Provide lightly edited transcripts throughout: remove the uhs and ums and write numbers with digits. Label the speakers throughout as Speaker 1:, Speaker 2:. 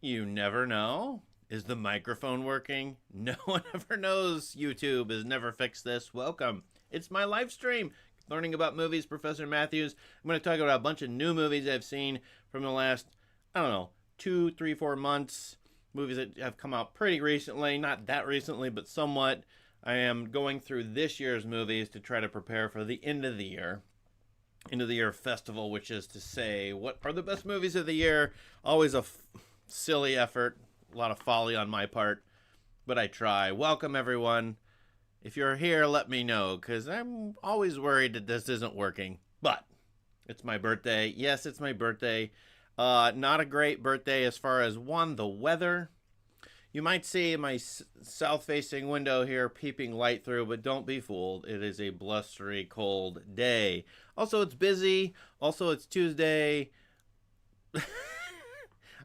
Speaker 1: You never know. Is the microphone working? No one ever knows. YouTube has never fixed this. Welcome. It's my live stream. Learning about movies, Professor Matthews. I'm going to talk about a bunch of new movies I've seen from the last, I don't know, 2, 3, 4 months. Movies that have come out pretty recently. Not that recently, but somewhat. I am going through this year's movies to try to prepare for the end of the year. End of the year festival, which is to say, what are the best movies of the year? Always a silly effort, a lot of folly on my part, but I try. Welcome, everyone. If you're here, let me know, because I'm always worried that this isn't working. But it's my birthday. Yes, it's my birthday. Not a great birthday as far as, one, the weather. You might see my south-facing window here peeping light through, but don't be fooled. It is a blustery, cold day. Also, it's busy. Also, it's Tuesday.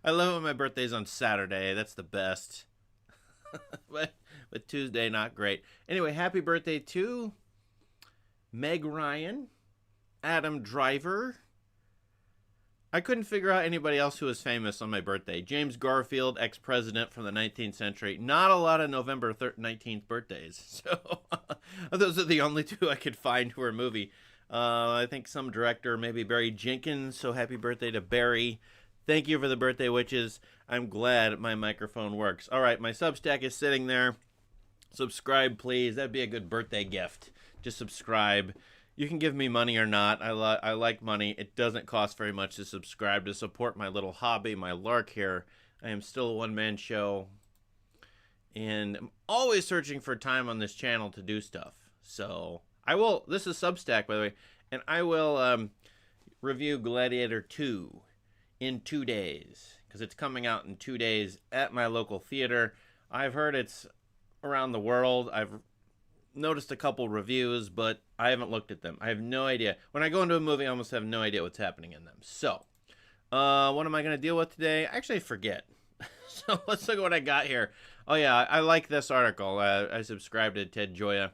Speaker 1: I love it when my birthday's on Saturday. That's the best. but Tuesday, not great. Anyway, happy birthday to Meg Ryan, Adam Driver. I couldn't figure out anybody else who was famous on my birthday. James Garfield, ex-president from the 19th century. Not a lot of November 19th birthdays. So those are the only two I could find who are movie. I think some director, maybe Barry Jenkins. So happy birthday to Barry. Thank you for the birthday wishes. I'm glad my microphone works. All right, my Substack is sitting there. Subscribe, please. That'd be a good birthday gift. Just subscribe. You can give me money or not. I like money. It doesn't cost very much to subscribe to support my little hobby, my lark here. I am still a one-man show. And I'm always searching for time on this channel to do stuff. So I will, this is Substack, by the way, and I will review Gladiator 2 in 2 days, because it's coming out in 2 days at my local theater. I've heard it's around the world. I've noticed a couple reviews, but I haven't looked at them. I have no idea. When I go into a movie, I almost have no idea what's happening in them. So, what am I going to deal with today? Actually, I forget. So let's look at what I got here. Oh yeah, I like this article. I subscribed to Ted Gioia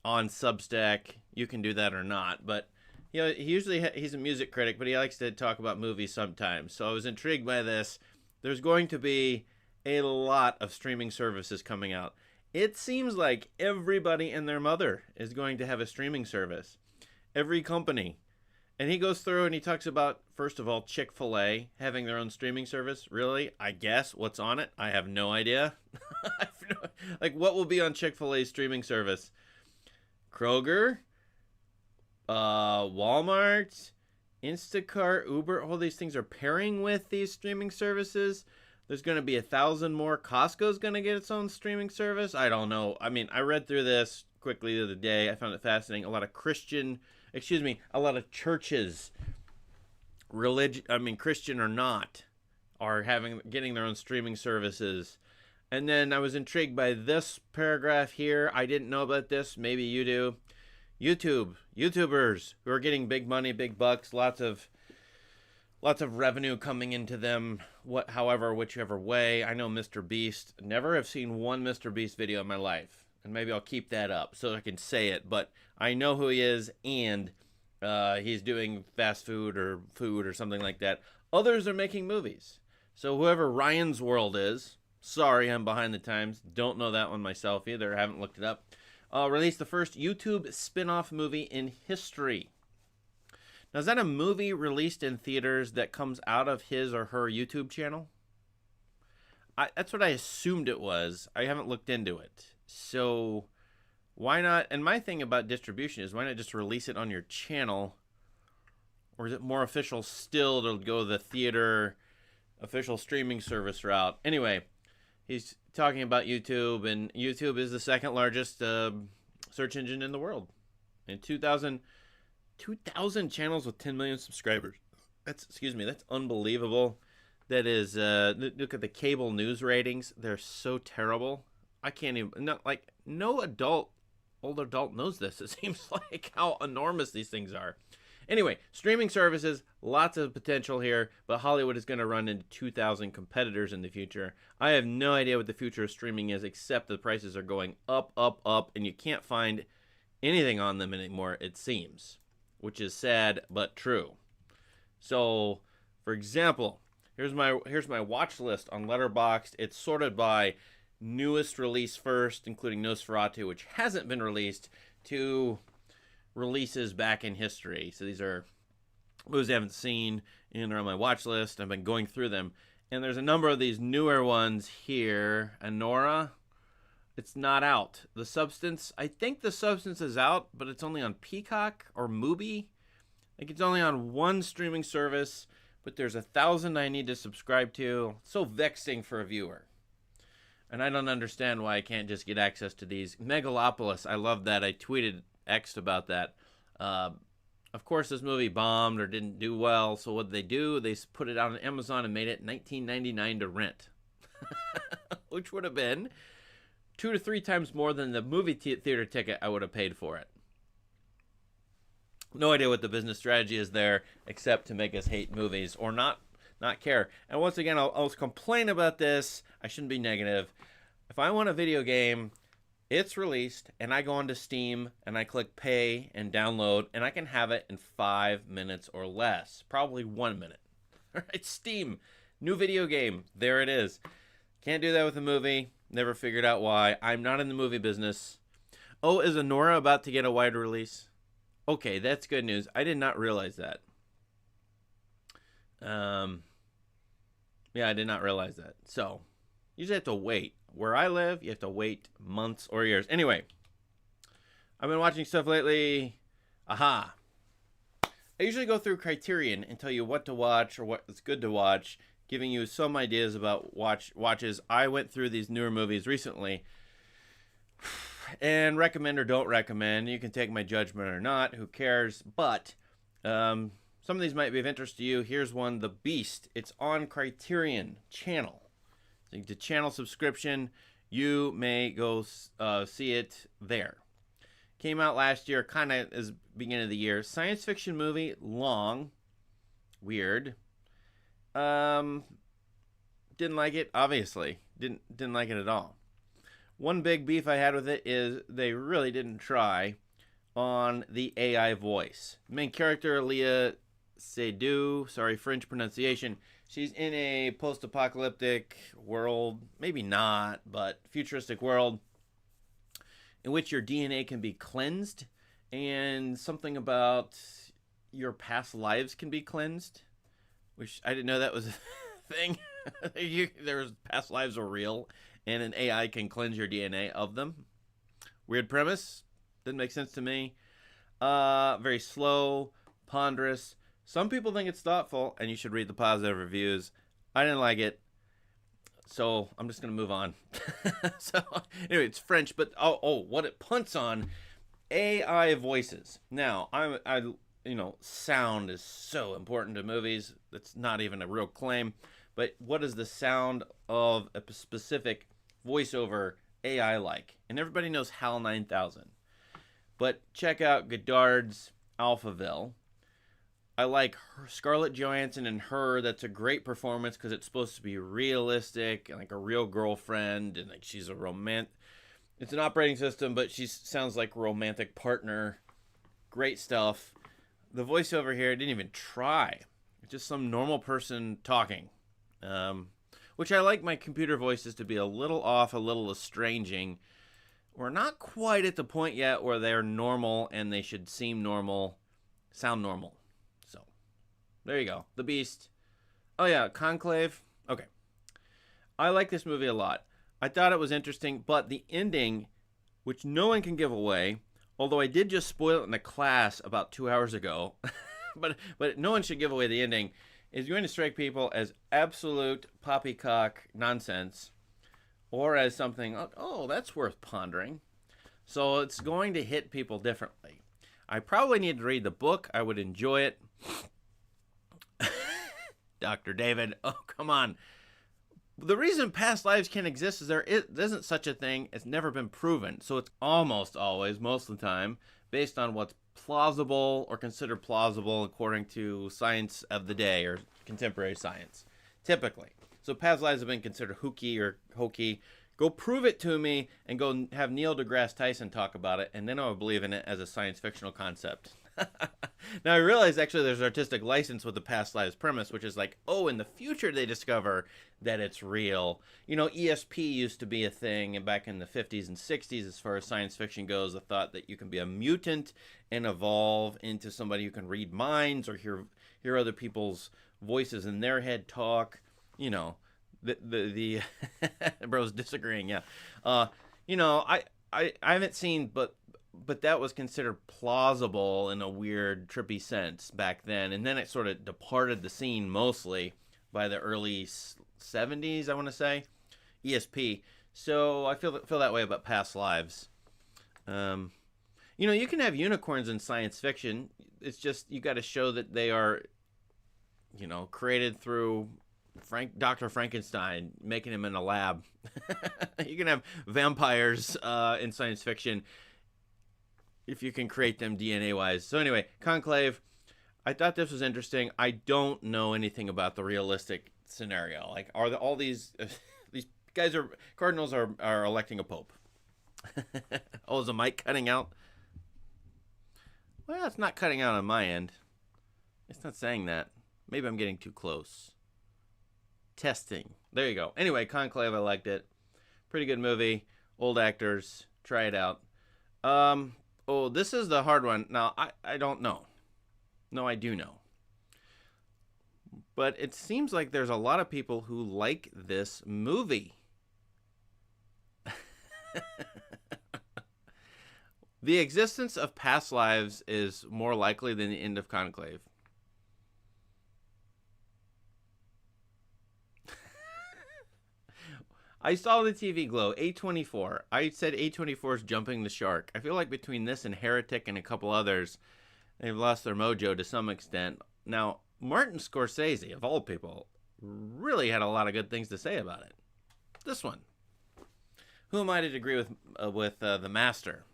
Speaker 1: on Substack. You can do that or not, but you know, he's a music critic, but he likes to talk about movies sometimes. So I was intrigued by this. There's going to be a lot of streaming services coming out. It seems like everybody and their mother is going to have a streaming service. Every company. And he goes through and he talks about, first of all, Chick-fil-A having their own streaming service. Really? I guess. What's on it? I have no idea. Like, what will be on Chick-fil-A's streaming service? Kroger? Walmart? Instacart? Uber? All these things are pairing with these streaming services. There's going to be 1,000 more. Costco's going to get its own streaming service. I don't know. I mean, I read through this quickly the other day. I found it fascinating. A lot of a lot of churches, Christian or not, are getting their own streaming services. And then I was intrigued by this paragraph here. I didn't know about this. Maybe you do. YouTubers who are getting big money, big bucks, lots of revenue coming into them, whichever way. I know Mr. Beast. Never have seen one Mr. Beast video in my life. And maybe I'll keep that up so I can say it. But I know who he is, and he's doing fast food or something like that. Others are making movies. So whoever Ryan's World is, sorry, I'm behind the times. Don't know that one myself either. I haven't looked it up. Released the first YouTube spin-off movie in history. Now, is that a movie released in theaters that comes out of his or her YouTube channel? That's what I assumed it was. I haven't looked into it. So, why not? And my thing about distribution is, why not just release it on your channel? Or is it more official still to go the theater official streaming service route? Anyway, he's talking about YouTube, and YouTube is the second largest search engine in the world. In 2,000 channels with 10 million subscribers. That's unbelievable. That is, look at the cable news ratings. They're so terrible. I can't even, no old adult knows this. It seems like how enormous these things are. Anyway, streaming services, lots of potential here, but Hollywood is going to run into 2,000 competitors in the future. I have no idea what the future of streaming is, except the prices are going up, up, up, and you can't find anything on them anymore, it seems, which is sad but true. So, for example, Here's my watch list on Letterboxd. It's sorted by newest release first, including Nosferatu, which hasn't been released, to releases back in history. So these are movies I haven't seen and are on my watch list. I've been going through them. And there's a number of these newer ones here. Anora, it's not out. The Substance, I think The Substance is out, but it's only on Peacock or Mubi. I think it's only on one streaming service, but there's 1,000 I need to subscribe to. So vexing for a viewer. And I don't understand why I can't just get access to these. Megalopolis, I love that. I tweeted X about that. Of course, this movie bombed or didn't do well, so what did they do? They put it out on Amazon and made it $19.99 to rent, which would have been 2 to 3 times more than the movie theater ticket I would have paid for it. No idea what the business strategy is there, except to make us hate movies or not care. And once again, I'll complain about this. I shouldn't be negative. If I want a video game, it's released, and I go onto Steam, and I click pay and download, and I can have it in 5 minutes or less. Probably 1 minute. All right, Steam, new video game. There it is. Can't do that with a movie. Never figured out why. I'm not in the movie business. Oh, is Anora about to get a wide release? Okay, that's good news. I did not realize that. Yeah, I did not realize that. So, you just have to wait. Where I live, you have to wait months or years. Anyway, I've been watching stuff lately. Aha. I usually go through Criterion and tell you what to watch or what's good to watch, giving you some ideas about watches. I went through these newer movies recently and recommend or don't recommend. You can take my judgment or not. Who cares? But some of these might be of interest to you. Here's one, The Beast. It's on Criterion channel. The channel subscription, you may go see it there. Came out last year, kind of as beginning of the year. Science fiction movie, long, weird. Didn't like it, obviously. Didn't like it at all. One big beef I had with it is they really didn't try on the AI voice. Main character, Leah Seydoux, sorry, French pronunciation. She's in a post-apocalyptic world, maybe not, but futuristic world, in which your DNA can be cleansed, and something about your past lives can be cleansed, which I didn't know that was a thing. There's past lives are real, and an AI can cleanse your DNA of them. Weird premise. Didn't make sense to me. Very slow, ponderous. Some people think it's thoughtful, and you should read the positive reviews. I didn't like it, so I'm just going to move on. So, anyway, it's French, but what it punts on, AI voices. Now, sound is so important to movies. That's not even a real claim. But what is the sound of a specific voiceover AI like? And everybody knows HAL 9000. But check out Godard's Alphaville. I like Scarlett Johansson and her. That's a great performance because it's supposed to be realistic and like a real girlfriend, and like she's a It's an operating system, but she sounds like a romantic partner. Great stuff. The voiceover here didn't even try. It's just some normal person talking, which I like my computer voices to be a little off, a little estranging. We're not quite at the point yet where they're normal and they should seem normal, sound normal. There you go. The Beast. Oh, yeah. Conclave. Okay. I like this movie a lot. I thought it was interesting, but the ending, which no one can give away, although I did just spoil it in a class about 2 hours ago, but no one should give away the ending, is going to strike people as absolute poppycock nonsense or as something, oh, that's worth pondering. So it's going to hit people differently. I probably need to read the book. I would enjoy it. Dr. David, oh, come on. The reason past lives can't exist is there isn't such a thing. It's never been proven. So it's almost always, most of the time, based on what's plausible or considered plausible according to science of the day or contemporary science, typically. So past lives have been considered hokey. Go prove it to me and go have Neil deGrasse Tyson talk about it, and then I'll believe in it as a science fictional concept. Now I realize actually there's artistic license with the past lives premise, which is like, oh, in the future they discover that it's real. You know, ESP used to be a thing back in the 50s and 60s as far as science fiction goes. The thought that you can be a mutant and evolve into somebody who can read minds or hear other people's voices in their head talk. You know, the bro's disagreeing. Yeah, you know, I haven't seen, but that was considered plausible in a weird, trippy sense back then. And then it sort of departed the scene mostly by the early 70s, I want to say, ESP. So I feel that way about past lives. You know, you can have unicorns in science fiction. It's just you got to show that they are, you know, created through Dr. Frankenstein, making him in a lab. You can have vampires in science fiction if you can create them DNA-wise. So anyway, Conclave, I thought this was interesting. I don't know anything about the realistic scenario. Like, are all these these guys cardinals are electing a pope? Oh, is the mic cutting out? Well, it's not cutting out on my end. It's not saying that. Maybe I'm getting too close. Testing. There you go. Anyway, Conclave, I liked it. Pretty good movie. Old actors. Try it out. Oh, this is the hard one. Now, I don't know. No, I do know. But it seems like there's a lot of people who like this movie. The existence of past lives is more likely than the end of Conclave. I saw the TV glow, A24. I said A24 is jumping the shark. I feel like between this and Heretic and a couple others, they've lost their mojo to some extent. Now, Martin Scorsese, of all people, really had a lot of good things to say about it. This one. Who am I to agree with the master?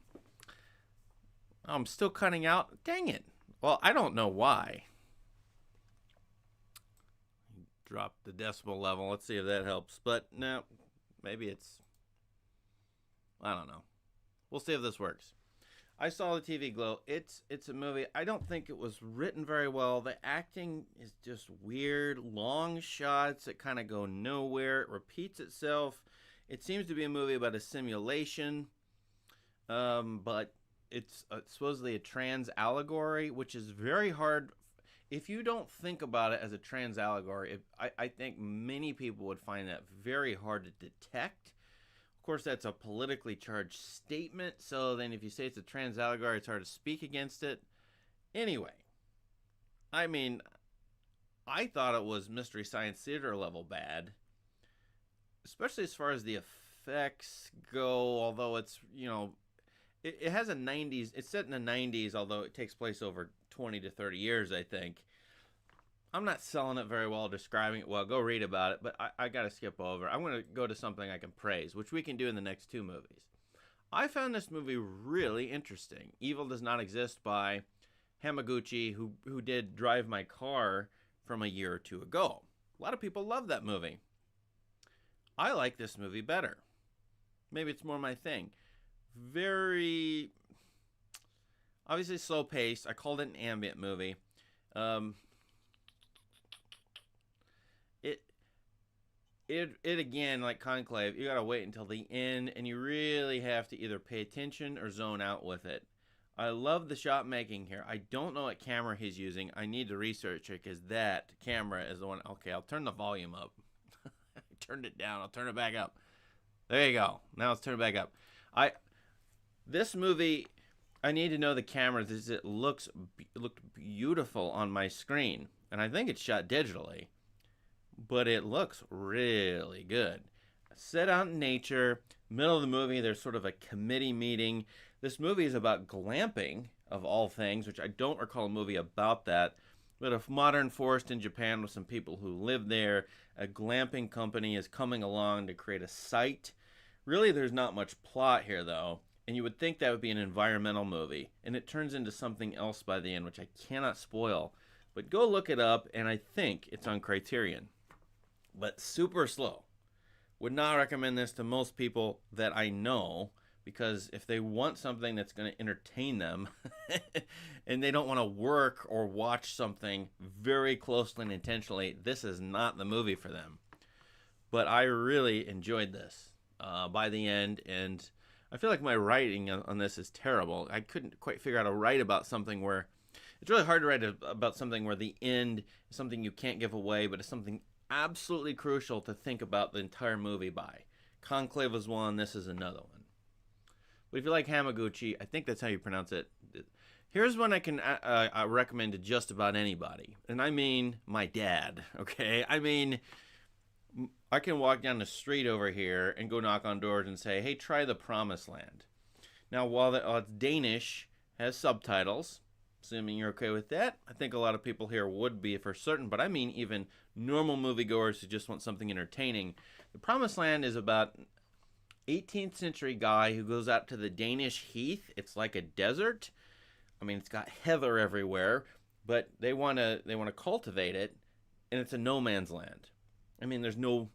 Speaker 1: I'm still cutting out. Dang it. Well, I don't know why. Drop the decibel level. Let's see if that helps. But no, maybe it's... I don't know. We'll see if this works. I saw the TV glow. It's a movie. I don't think it was written very well. The acting is just weird. Long shots that kind of go nowhere. It repeats itself. It seems to be a movie about a simulation. But it's supposedly a trans allegory, which is very hard. If you don't think about it as a trans allegory, I think many people would find that very hard to detect. Of course, that's a politically charged statement, so then if you say it's a trans allegory, it's hard to speak against it. Anyway, I mean, I thought it was Mystery Science Theater level bad, especially as far as the effects go, although it's, you know, it has a 90s, it's set in the 90s, although it takes place over 20 to 30 years, I think. I'm not selling it very well, describing it well. Go read about it, but I got to skip over. I'm going to go to something I can praise, which we can do in the next two movies. I found this movie really interesting. Evil Does Not Exist by Hamaguchi, who did Drive My Car from a year or two ago. A lot of people love that movie. I like this movie better. Maybe it's more my thing. Very, obviously slow paced. I called it an ambient movie. It again, like Conclave, you gotta wait until the end, and you really have to either pay attention or zone out with it. I love the shot making here. I don't know what camera he's using. I need to research it because that camera is the one. Okay, I'll turn the volume up. I turned it down. I'll turn it back up. There you go. Now let's turn it back up. This movie, I need to know the cameras. It looked beautiful on my screen, and I think it's shot digitally, but it looks really good. Set out in nature, middle of the movie, there's sort of a committee meeting. This movie is about glamping, of all things, which I don't recall a movie about that, but a modern forest in Japan with some people who live there. A glamping company is coming along to create a site. Really, there's not much plot here, though. And you would think that would be an environmental movie. And it turns into something else by the end, which I cannot spoil. But go look it up, and I think it's on Criterion. But super slow. Would not recommend this to most people that I know. because if they want something that's going to entertain them and they don't want to work or watch something very closely and intentionally, this is not the movie for them. But I really enjoyed this by the end, and I feel like my writing on this is terrible. I couldn't quite figure out how to write about something where it's really hard to write about something where the end is something you can't give away, but it's something absolutely crucial to think about the entire movie by. Conclave was one, this is another one. But if you like Hamaguchi, I think that's how you pronounce it. Here's one I can recommend to just about anybody. And I mean my dad, okay? I mean, I can walk down the street over here and go knock on doors and say, hey, try The Promised Land. Now, while it's Danish, has subtitles, assuming you're okay with that, I think a lot of people here would be for certain, but I mean even normal moviegoers who just want something entertaining. The Promised Land is about 18th century guy who goes out to the Danish heath. It's like a desert. I mean, it's got heather everywhere, but they want to cultivate it, and it's a no man's land. I mean, there's no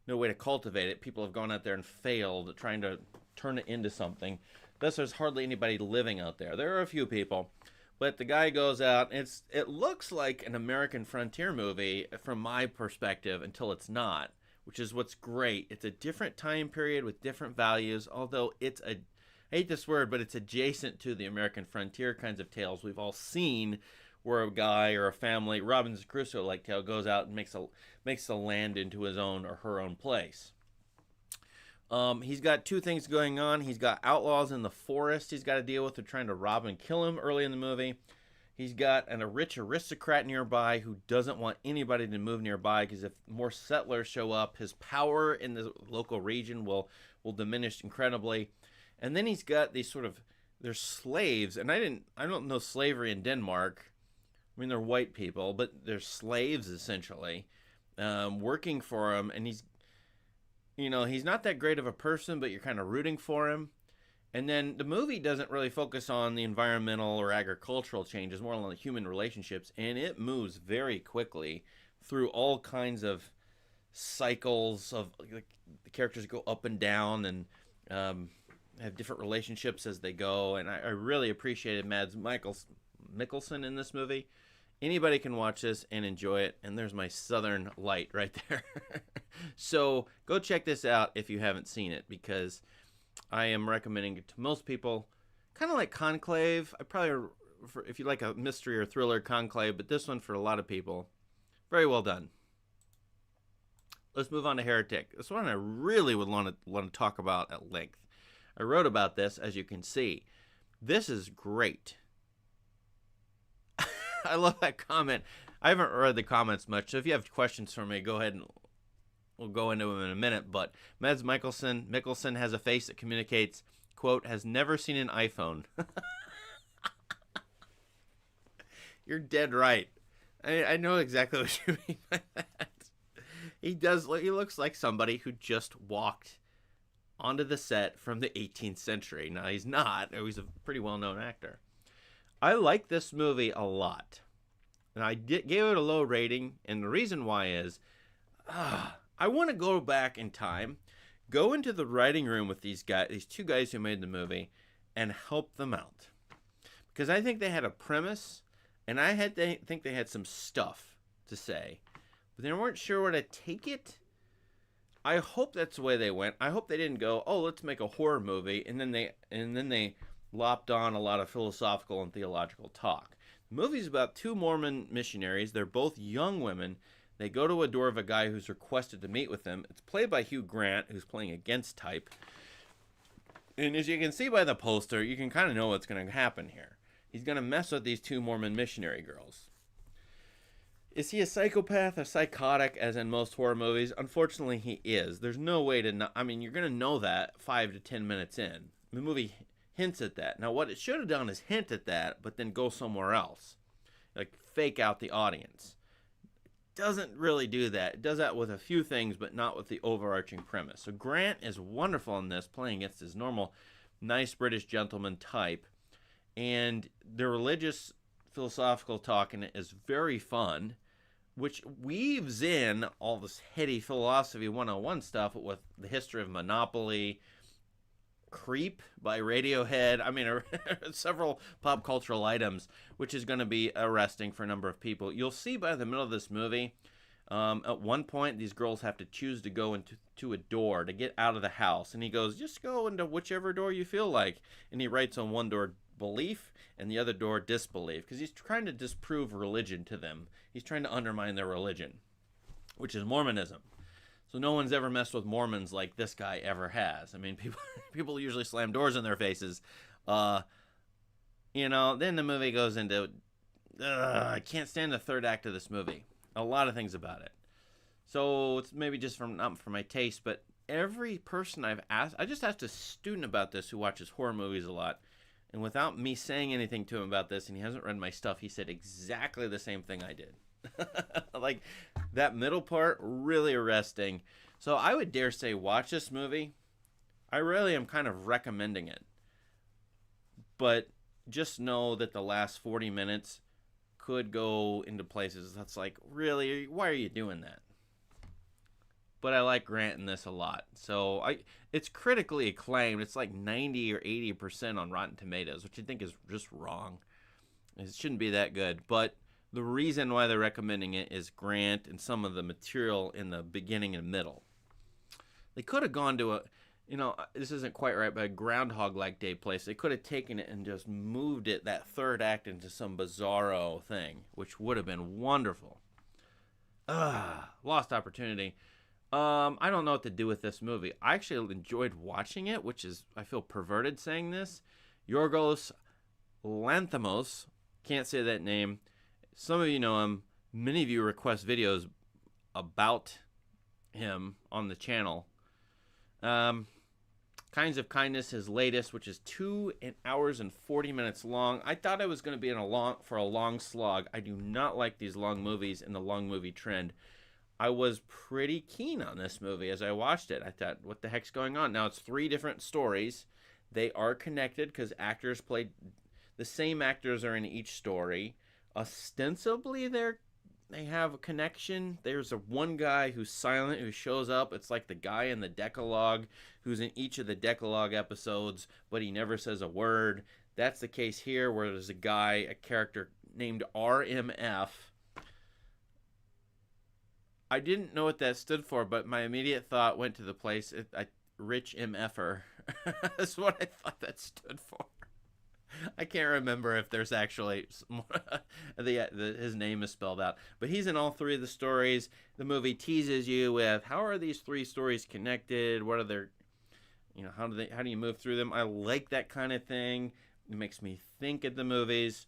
Speaker 1: way to cultivate it. People have gone out there and failed trying to turn it into something. Thus, there's hardly anybody living out there. There are a few people, but the guy goes out, and it looks like an American frontier movie from my perspective until it's not, which is what's great. It's a different time period with different values, although I hate this word, but it's adjacent to the American frontier kinds of tales we've all seen, where a guy or a family, Robinson Crusoe-like tale, goes out and makes the land into his own or her own place. He's got two things going on. He's got outlaws in the forest he's got to deal with. They're trying to rob and kill him early in the movie. He's got a rich aristocrat nearby who doesn't want anybody to move nearby, because if more settlers show up, his power in the local region will diminish incredibly. And then he's got these they're slaves, and I don't know slavery in Denmark. I mean, they're white people, but they're slaves essentially, working for him, and he's not that great of a person, but you're kind of rooting for him. And then the movie doesn't really focus on the environmental or agricultural changes, more on the human relationships, and it moves very quickly through all kinds of cycles of the characters go up and down and have different relationships as they go. And I really appreciated Mads Mikkelsen in this movie. Anybody can watch this and enjoy it, and there's my Southern light right there. So go check this out if you haven't seen it, because I am recommending it to most people. Kind of like Conclave. If you like a mystery or thriller, Conclave, but this one for a lot of people, very well done. Let's move on to Heretic. This one I really would want to talk about at length. I wrote about this, as you can see. This is great. I love that comment. I haven't read the comments much, so if you have questions for me, go ahead and we'll go into them in a minute. But Mads Mikkelsen has a face that communicates, quote, has never seen an iPhone. You're dead right. I know exactly what you mean by that. He looks like somebody who just walked onto the set from the 18th century. Now, he's not. He's a pretty well-known actor. I like this movie a lot. And I gave it a low rating, and the reason why is I want to go back in time, go into the writing room with these two guys who made the movie, and help them out. Because I think they had a premise, and I think they had some stuff to say, but they weren't sure where to take it. I hope that's the way they went. I hope they didn't go, oh, let's make a horror movie, and then they lopped on a lot of philosophical and theological talk. The movie's about two Mormon missionaries. They're both young women. They go to a door of a guy who's requested to meet with them. It's played by Hugh Grant, who's playing against type. And as you can see by the poster, you can kind of know what's going to happen here. He's going to mess with these two Mormon missionary girls. Is he a psychopath or psychotic, as in most horror movies? Unfortunately, he is. There's no way to know. I mean, you're going to know that 5 to 10 minutes in. The movie hints at that. Now, what it should have done is hint at that, but then go somewhere else. Like, fake out the audience. It doesn't really do that. It does that with a few things, but not with the overarching premise. So Grant is wonderful in this, playing against his normal, nice British gentleman type. And the religious philosophical talk in it is very fun, which weaves in all this heady philosophy 101 stuff with the history of monopoly, Creep by Radiohead. I mean, several pop cultural items, which is going to be arresting for a number of people. You'll see by the middle of this movie, at one point, these girls have to choose to go into a door to get out of the house. And he goes, just go into whichever door you feel like. And he writes on one door belief and the other door disbelief, because he's trying to disprove religion to them. He's trying to undermine their religion, which is Mormonism. So no one's ever messed with Mormons like this guy ever has. I mean, people usually slam doors in their faces. Then the movie goes into... I can't stand the third act of this movie. A lot of things about it. So it's maybe just not for my taste, but every person I've asked... I just asked a student about this who watches horror movies a lot. And without me saying anything to him about this, and he hasn't read my stuff, he said exactly the same thing I did. Like, that middle part, really arresting. So I would dare say watch this movie. I really am kind of recommending it. But just know that the last 40 minutes could go into places that's like, really, why are you doing that? But I like Grant in this a lot. So it's critically acclaimed. It's like 90 or 80% on Rotten Tomatoes, which I think is just wrong. It shouldn't be that good. But the reason why they're recommending it is Grant and some of the material in the beginning and middle. They could have gone to this isn't quite right, but a Groundhog-like Day place. They could have taken it and just moved it, that third act, into some bizarro thing, which would have been wonderful. Lost opportunity. I don't know what to do with this movie. I actually enjoyed watching it, which is, I feel perverted saying this. Yorgos Lanthimos, can't say that name. Some of you know him. Many of you request videos about him on the channel. Kinds of Kindness, his latest, which is 2 hours and 40 minutes long. I thought I was going to be for a long slog. I do not like these long movies and the long movie trend. I was pretty keen on this movie as I watched it. I thought, what the heck's going on? Now, it's 3 different stories. They are connected because the same actors are in each story. Ostensibly, they have a connection. There's one guy who's silent who shows up. It's like the guy in the Decalogue who's in each of the Decalogue episodes, but he never says a word. That's the case here, where there's a character named RMF. I didn't know what that stood for, but my immediate thought went to the place, Rich MFer. That's what I thought that stood for. I can't remember if there's actually his name is spelled out, but he's in all 3 of the stories. The movie teases you with, how are these 3 stories connected? What are their, how do you move through them? I like that kind of thing. It makes me think of the movies.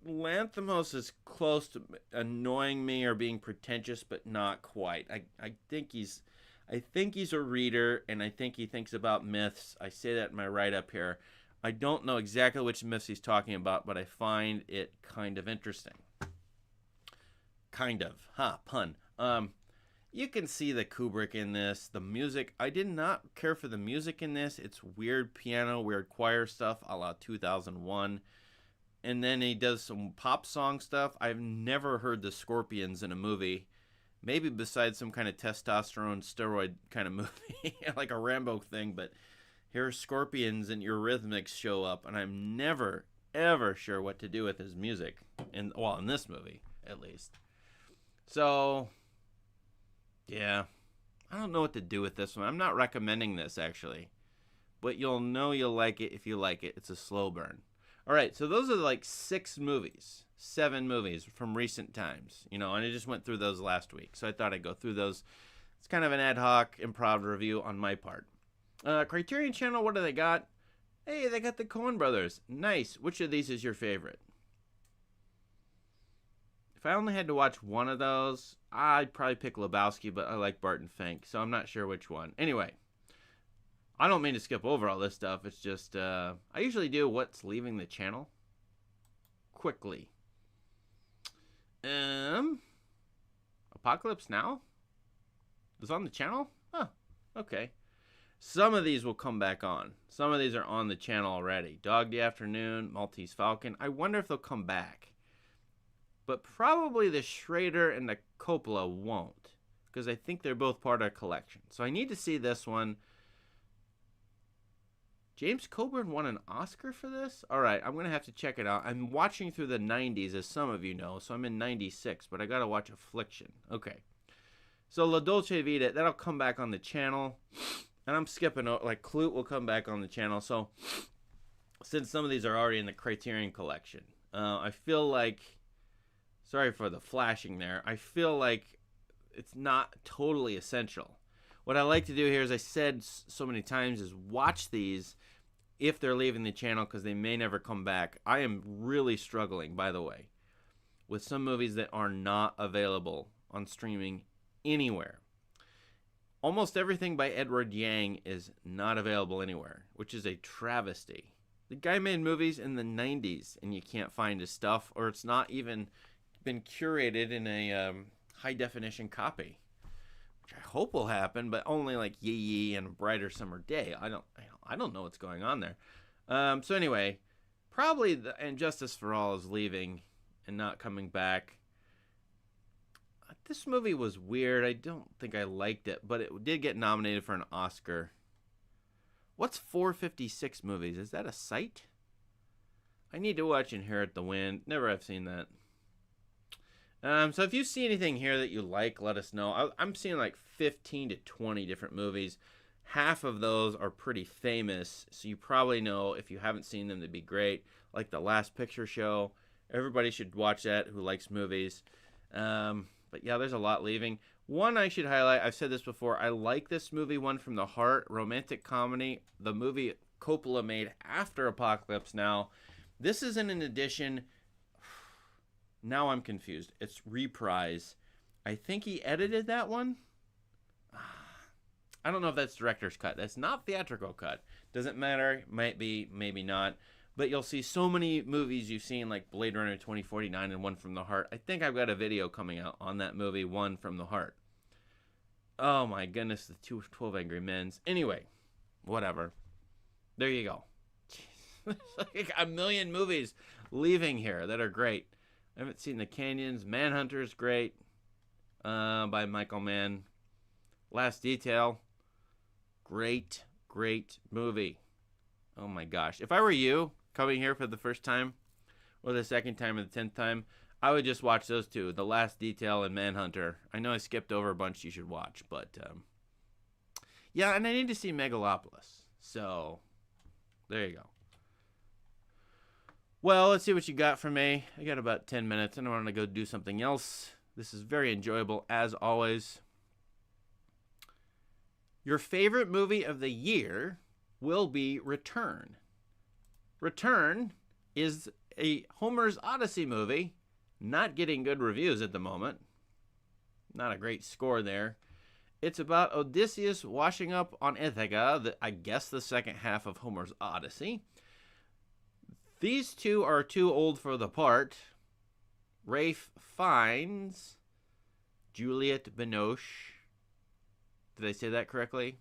Speaker 1: Lanthimos is close to annoying me or being pretentious, but not quite. I think he's a reader, and I think he thinks about myths. I say that in my write-up here. I don't know exactly which myths he's talking about, but I find it kind of interesting. Kind of. Pun. You can see the Kubrick in this. The music, I did not care for the music in this. It's weird piano, weird choir stuff, a la 2001. And then he does some pop song stuff. I've never heard the Scorpions in a movie. Maybe besides some kind of testosterone steroid kind of movie, like a Rambo thing, but here Scorpions and Eurythmics show up, and I'm never, ever sure what to do with his music, in this movie, at least. So, yeah, I don't know what to do with this one. I'm not recommending this, actually, but you'll know you'll like it if you like it. It's a slow burn. All right, so those are like 7 movies from recent times, and I just went through those last week, so I thought I'd go through those. It's kind of an ad hoc improv review on my part. Criterion Channel, what do they got? Hey, they got the Coen Brothers. Nice. Which of these is your favorite? If I only had to watch one of those, I'd probably pick Lebowski, but I like Barton Fink, so I'm not sure which one. Anyway, I don't mean to skip over all this stuff. It's just, I usually do what's leaving the channel quickly. Apocalypse Now is on the channel? Huh, okay. Some of these will come back on. Some of these are on the channel already. Dog Day Afternoon, Maltese Falcon. I wonder if they'll come back. But probably the Schrader and the Coppola won't, because I think they're both part of a collection. So I need to see this one. James Coburn won an Oscar for this? All right, I'm going to have to check it out. I'm watching through the 90s, as some of you know, so I'm in 96, but I got to watch Affliction. Okay. So La Dolce Vita, that'll come back on the channel. And I'm skipping, like Clute will come back on the channel. So since some of these are already in the Criterion collection, I feel like, sorry for the flashing there, I feel like it's not totally essential. What I like to do here, as I said so many times, is watch these if they're leaving the channel because they may never come back. I am really struggling, by the way, with some movies that are not available on streaming anywhere. Almost everything by Edward Yang is not available anywhere, which is a travesty. The guy made movies in the 90s and you can't find his stuff, or it's not even been curated in a high-definition copy. I hope will happen, but only like Yee Yee and A Brighter Summer Day. I don't know what's going on there. So anyway, probably the And Justice for All is leaving and not coming back. This movie was weird. I don't think I liked it, but it did get nominated for an Oscar. What's 456 movies? Is that a site? I need to watch Inherit the Wind. Never have seen that. So if you see anything here that you like, let us know. I'm seeing like 15 to 20 different movies. Half of those are pretty famous, so you probably know if you haven't seen them, they'd be great. Like The Last Picture Show. Everybody should watch that who likes movies. But yeah, there's a lot leaving. One I should highlight, I've said this before, I like this movie, One from the Heart, romantic comedy, the movie Coppola made after Apocalypse Now. This isn't an edition. Now I'm confused. It's Reprise. I think he edited that one. I don't know if that's director's cut. That's not theatrical cut. Doesn't matter. Might be, maybe not. But you'll see so many movies you've seen, like Blade Runner 2049 and One from the Heart. I think I've got a video coming out on that movie, One from the Heart. Oh my goodness, the 12 Angry Men's. Anyway, whatever. There you go. Like a million movies leaving here that are great. I haven't seen The Canyons. Manhunter's great, by Michael Mann. Last Detail, great movie. Oh my gosh. If I were you, coming here for the first time, or the second time, or the 10th time, I would just watch those two, The Last Detail and Manhunter. I know I skipped over a bunch you should watch, but yeah, and I need to see Megalopolis. So, there you go. Well, let's see what you got for me. I got about 10 minutes, and I want to go do something else. This is very enjoyable, as always. Your favorite movie of the year will be Return. Return is a Homer's Odyssey movie. Not getting good reviews at the moment. Not a great score there. It's about Odysseus washing up on Ithaca, I guess the second half of Homer's Odyssey. These two are too old for the part. Ralph Fiennes, Juliette Binoche. Did I say that correctly?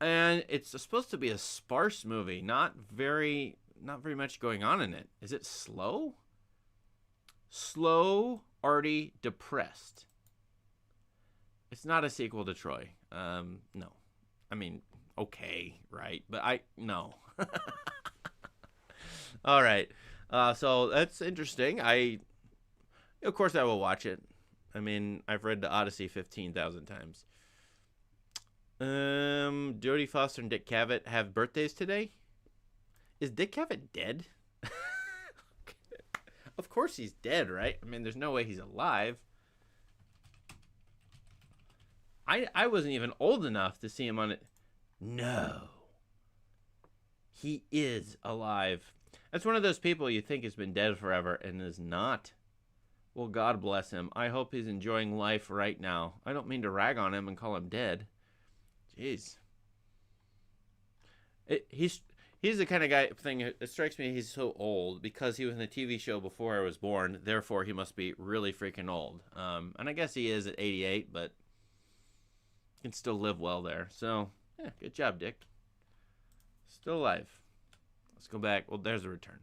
Speaker 1: And it's supposed to be a sparse movie, not very much going on in it. Is it slow? Slow, arty, depressed. It's not a sequel to Troy. No. I mean, okay, right? But no. All right. So that's interesting. Of course I will watch it. I mean, I've read the Odyssey 15,000 times. Jodie Foster and Dick Cavett have birthdays today. Is Dick Cavett dead? Of course he's dead, right? I mean, there's no way he's alive. I wasn't even old enough to see him on it. No. He is alive. That's one of those people you think has been dead forever and is not. Well, God bless him. I hope he's enjoying life right now. I don't mean to rag on him and call him dead. Jeez. He's the kind of guy thing. It strikes me he's so old because he was in a TV show before I was born. Therefore, he must be really freaking old. And I guess he is at 88, but can still live well there. So, yeah, good job, Dick. Still alive. Let's go back. Well, there's a return.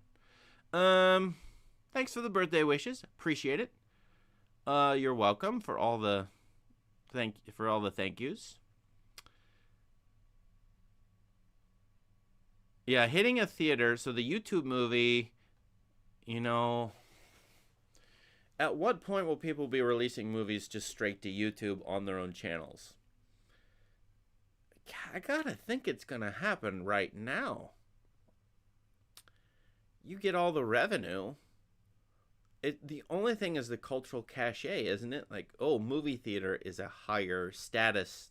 Speaker 1: Thanks for the birthday wishes. Appreciate it. You're welcome for all the thank yous. Yeah, hitting a theater. So the YouTube movie, you know, at what point will people be releasing movies just straight to YouTube on their own channels? I gotta think it's gonna happen right now. You get all the revenue. The only thing is the cultural cachet, isn't it? Like, oh, movie theater is a higher status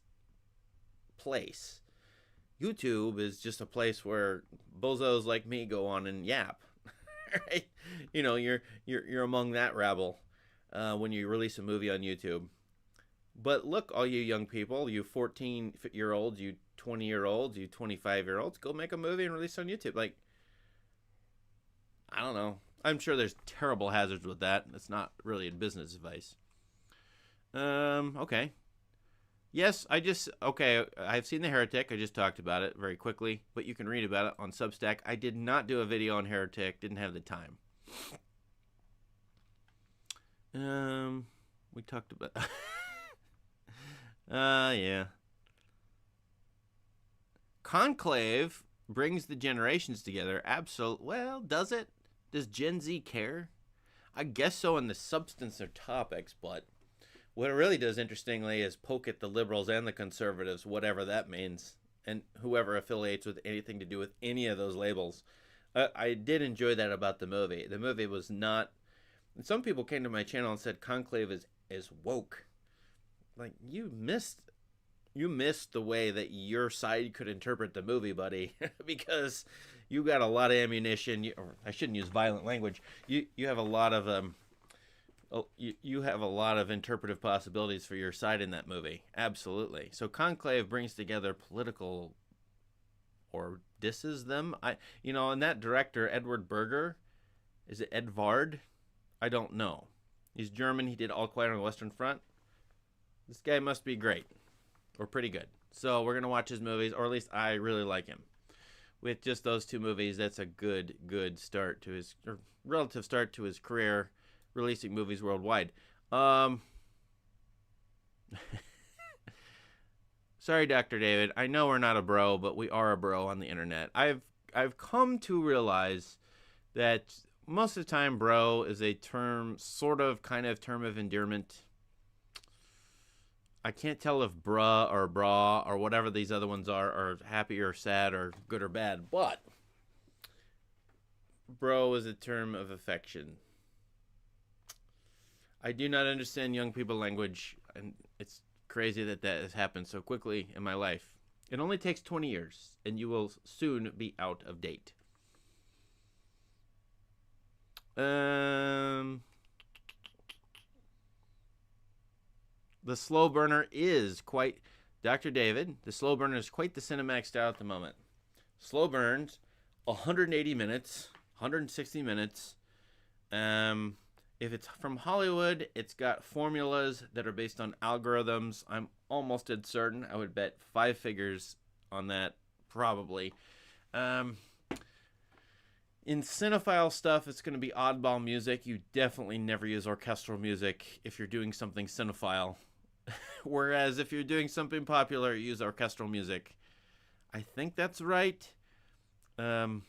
Speaker 1: place. YouTube is just a place where bozos like me go on and yap. Right? You know, you're among that rabble when you release a movie on YouTube. But look, all you young people, you 14-year-olds, you 20-year-olds, you 25-year-olds, go make a movie and release it on YouTube. Like, I don't know. I'm sure there's terrible hazards with that. It's not really a business advice. Okay. Yes, I've seen the Heretic. I just talked about it very quickly, but you can read about it on Substack. I did not do a video on Heretic. Didn't have the time. We talked about... yeah. Conclave brings the generations together. Absolutely. Well, does it? Does Gen Z care? I guess so in the substance of topics, but what it really does, interestingly, is poke at the liberals and the conservatives, whatever that means, and whoever affiliates with anything to do with any of those labels. I did enjoy that about the movie. The movie was not... Some people came to my channel and said Conclave is woke. Like, you missed the way that your side could interpret the movie, buddy, because you got a lot of ammunition. Or I shouldn't use violent language. You have a lot of you have a lot of interpretive possibilities for your side in that movie. Absolutely. So Conclave brings together political, or disses them. And that director Edward Berger, is it Edvard? I don't know. He's German. He did All Quiet on the Western Front. This guy must be great, or pretty good. So we're gonna watch his movies, or at least I really like him. With just those two movies, that's a good start to his, or relative start to his career, releasing movies worldwide. Sorry, Dr. David. I know we're not a bro, but we are a bro on the internet. I've come to realize that most of the time, bro is a term, kind of term of endearment. I can't tell if bruh or bra or whatever these other ones are happy or sad or good or bad, but bro is a term of affection. I do not understand young people language, and it's crazy that has happened so quickly in my life. It only takes 20 years, and you will soon be out of date. The slow burner is quite... Dr. David, the slow burner is quite the cinematic style at the moment. Slow burns, 180 minutes, 160 minutes. If it's from Hollywood, it's got formulas that are based on algorithms. I'm almost dead certain. I would bet 5 figures on that, probably. In cinephile stuff, it's going to be oddball music. You definitely never use orchestral music if you're doing something cinephile. Whereas if you're doing something popular, you use orchestral music. I think that's right. There's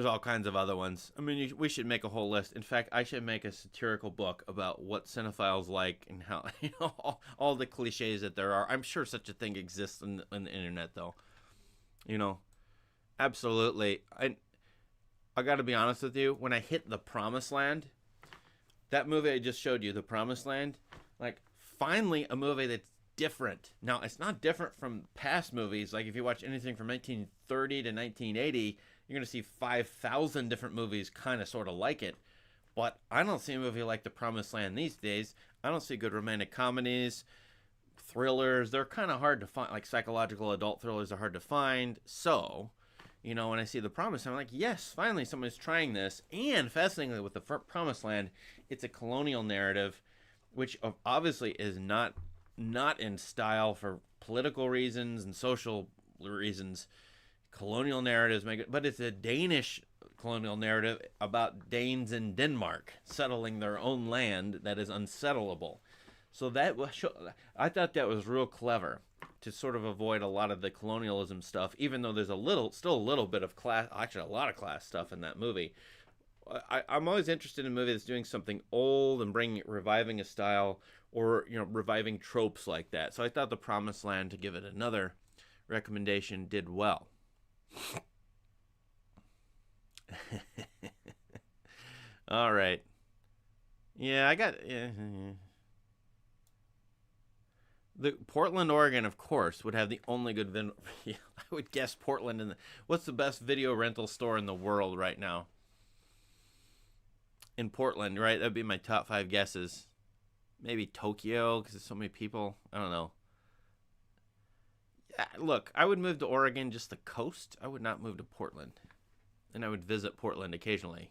Speaker 1: all kinds of other ones. I mean, we should make a whole list. In fact, I should make a satirical book about what cinephiles like and how, all the cliches that there are. I'm sure such a thing exists on the internet, though. Absolutely. I got to be honest with you. When I hit The Promised Land, that movie I just showed you, The Promised Land, like, finally a movie that's different. Now, it's not different from past movies. Like, if you watch anything from 1930 to 1980, you're going to see 5,000 different movies kind of sort of like it. But I don't see a movie like The Promised Land these days. I don't see good romantic comedies, thrillers. They're kind of hard to find. Like, psychological adult thrillers are hard to find. So... when I see The Promised Land, I'm like, yes, finally someone's trying this. And fascinatingly, with The Promised Land, it's a colonial narrative, which obviously is not in style for political reasons and social reasons. Colonial narratives make it, but it's a Danish colonial narrative about Danes in Denmark settling their own land that is unsettleable. So I thought that was real clever. to sort of avoid a lot of the colonialism stuff, even though there's still a little bit of class, actually a lot of class stuff in that movie. I'm always interested in a movie that's doing something old and reviving a style, or reviving tropes like that. So I thought The Promised Land, to give it another recommendation, did well. All right. Yeah, I got the Portland, Oregon, of course, would have the only good I would guess Portland. What's the best video rental store in the world right now? In Portland, right? That'd be my top 5 guesses. Maybe Tokyo, because there's so many people. I don't know. Yeah, look, I would move to Oregon, just the coast. I would not move to Portland. And I would visit Portland occasionally.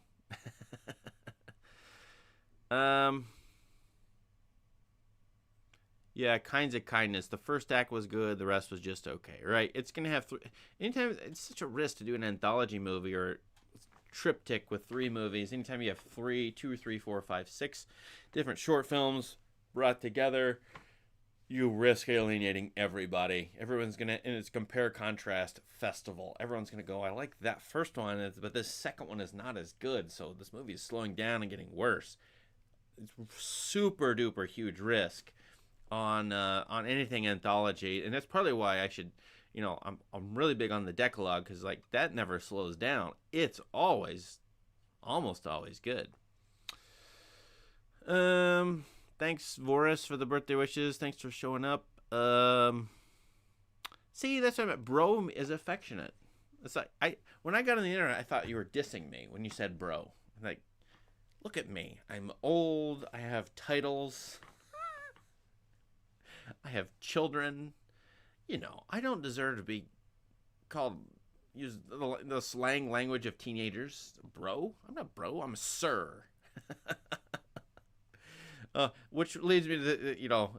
Speaker 1: Yeah, Kinds of Kindness. The first act was good. The rest was just okay, right? It's going to have anytime, it's such a risk to do an anthology movie or triptych with 3 movies. Anytime you have 2, 3, 4, 5, 6 different short films brought together, you risk alienating everybody. Everyone's going to, and it's compare contrast festival. Everyone's going to go, I like that first one, but this second one is not as good. So this movie is slowing down and getting worse. It's super duper huge risk on anything anthology, and that's probably why I should, I'm really big on the Decalogue, because like that never slows down. It's almost always good. Thanks Voris for the birthday wishes. Thanks for showing up. See, that's what I meant. Bro is affectionate. It's like when I got on the internet, I thought you were dissing me when you said bro. Like, look at me. I'm old. I have titles. I have children. I don't deserve to be use the slang language of teenagers. Bro? I'm not bro. I'm a sir. Which leads me to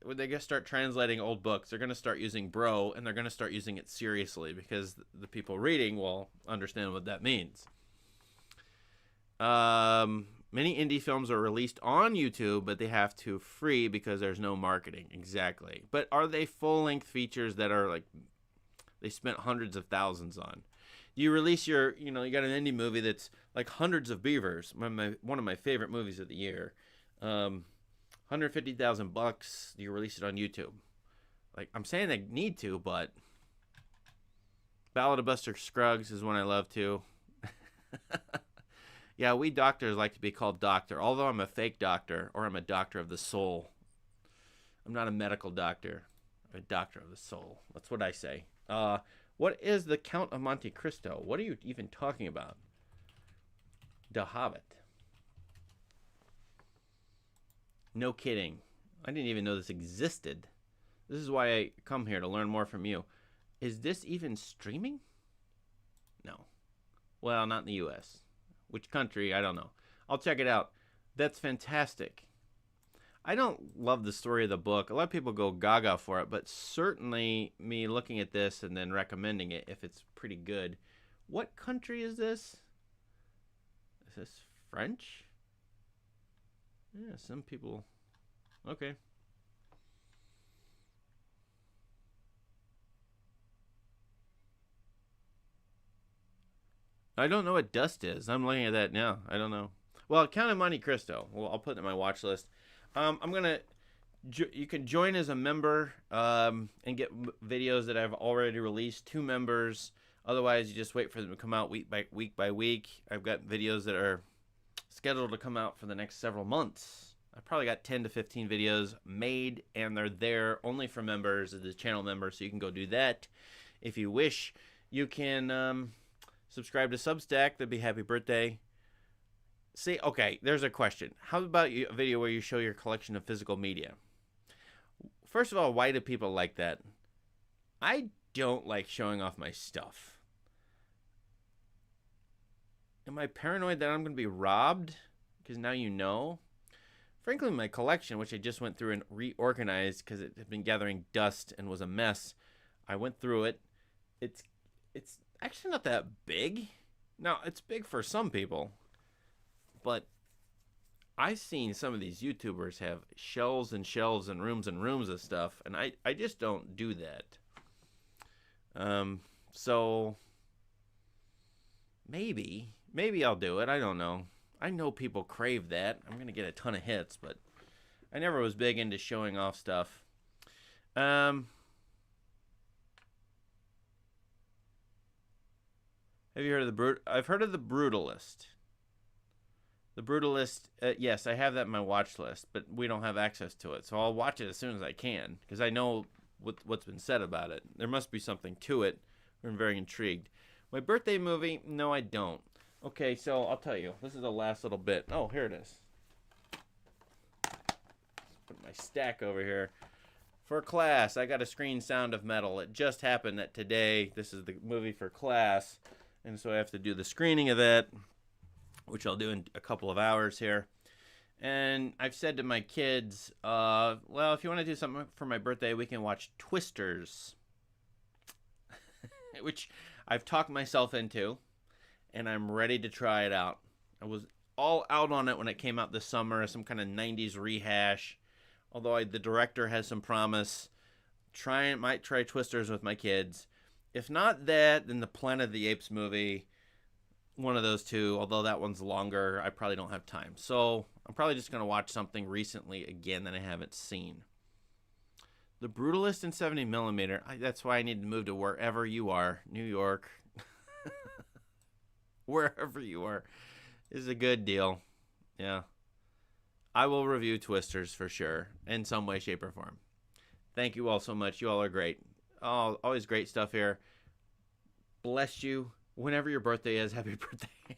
Speaker 1: when they start translating old books, they're going to start using bro, and they're going to start using it seriously, because the people reading will understand what that means. Many indie films are released on YouTube, but they have to free because there's no marketing. Exactly. But are they full-length features that are like they spent hundreds of thousands on? You release you got an indie movie that's like Hundreds of Beavers, one of my favorite movies of the year. $150,000. You release it on YouTube. Like, I'm saying they need to, but Ballad of Buster Scruggs is one I love too. Yeah, we doctors like to be called doctor, although I'm a fake doctor, or I'm a doctor of the soul. I'm not a medical doctor. I'm a doctor of the soul. That's what I say. What is the Count of Monte Cristo? What are you even talking about? The Hobbit. No kidding. I didn't even know this existed. This is why I come here, to learn more from you. Is this even streaming? No. Well, not in the U.S. Which country? I don't know. I'll check it out. That's fantastic. I don't love the story of the book. A lot of people go gaga for it, but certainly me looking at this and then recommending it if it's pretty good. What country is this? Is this French? Yeah, some people. Okay. I don't know what dust is. I'm looking at that now. I don't know. Well, Count of Monte Cristo. Well, I'll put it in my watch list. You can join as a member and get videos that I've already released. 2 members. Otherwise, you just wait for them to come out week by week. I've got videos that are scheduled to come out for the next several months. I've probably got 10 to 15 videos made, and they're there only for members, the channel members, so you can go do that if you wish. You can subscribe to Substack. That'd be happy birthday. See, okay, there's a question. How about a video where you show your collection of physical media? First of all, why do people like that? I don't like showing off my stuff. Am I paranoid that I'm going to be robbed? Because now you know. Frankly, my collection, which I just went through and reorganized because it had been gathering dust and was a mess, I went through it. It's actually not that big. Now, it's big for some people, but I've seen some of these YouTubers have shelves and shelves and rooms of stuff, and I just don't do that. So maybe I'll do it. I don't know. I know people crave that. I'm gonna get a ton of hits, but I never was big into showing off stuff. Have you heard of I've heard of the Brutalist. The Brutalist, yes, I have that in my watch list, but we don't have access to it, so I'll watch it as soon as I can because I know what's been said about it. There must be something to it. I'm very intrigued. My birthday movie? No, I don't. Okay, so I'll tell you. This is the last little bit. Oh, here it is. Put my stack over here. For class, I got a screen Sound of Metal. It just happened that today, this is the movie for class, and so I have to do the screening of that, which I'll do in a couple of hours here. And I've said to my kids, well, if you want to do something for my birthday, we can watch Twisters, which I've talked myself into, and I'm ready to try it out. I was all out on it when it came out this summer, some kind of 90s rehash. Although the director has some promise, might try Twisters with my kids. If not that, then the Planet of the Apes movie, one of those two. Although that one's longer, I probably don't have time. So I'm probably just gonna watch something recently again that I haven't seen. The Brutalist in 70mm. That's why I need to move to wherever you are, New York, wherever you are, is a good deal. Yeah. I will review Twisters for sure, in some way, shape, or form. Thank you all so much. You all are great. Oh, always great stuff here. Bless you. Whenever your birthday is, happy birthday.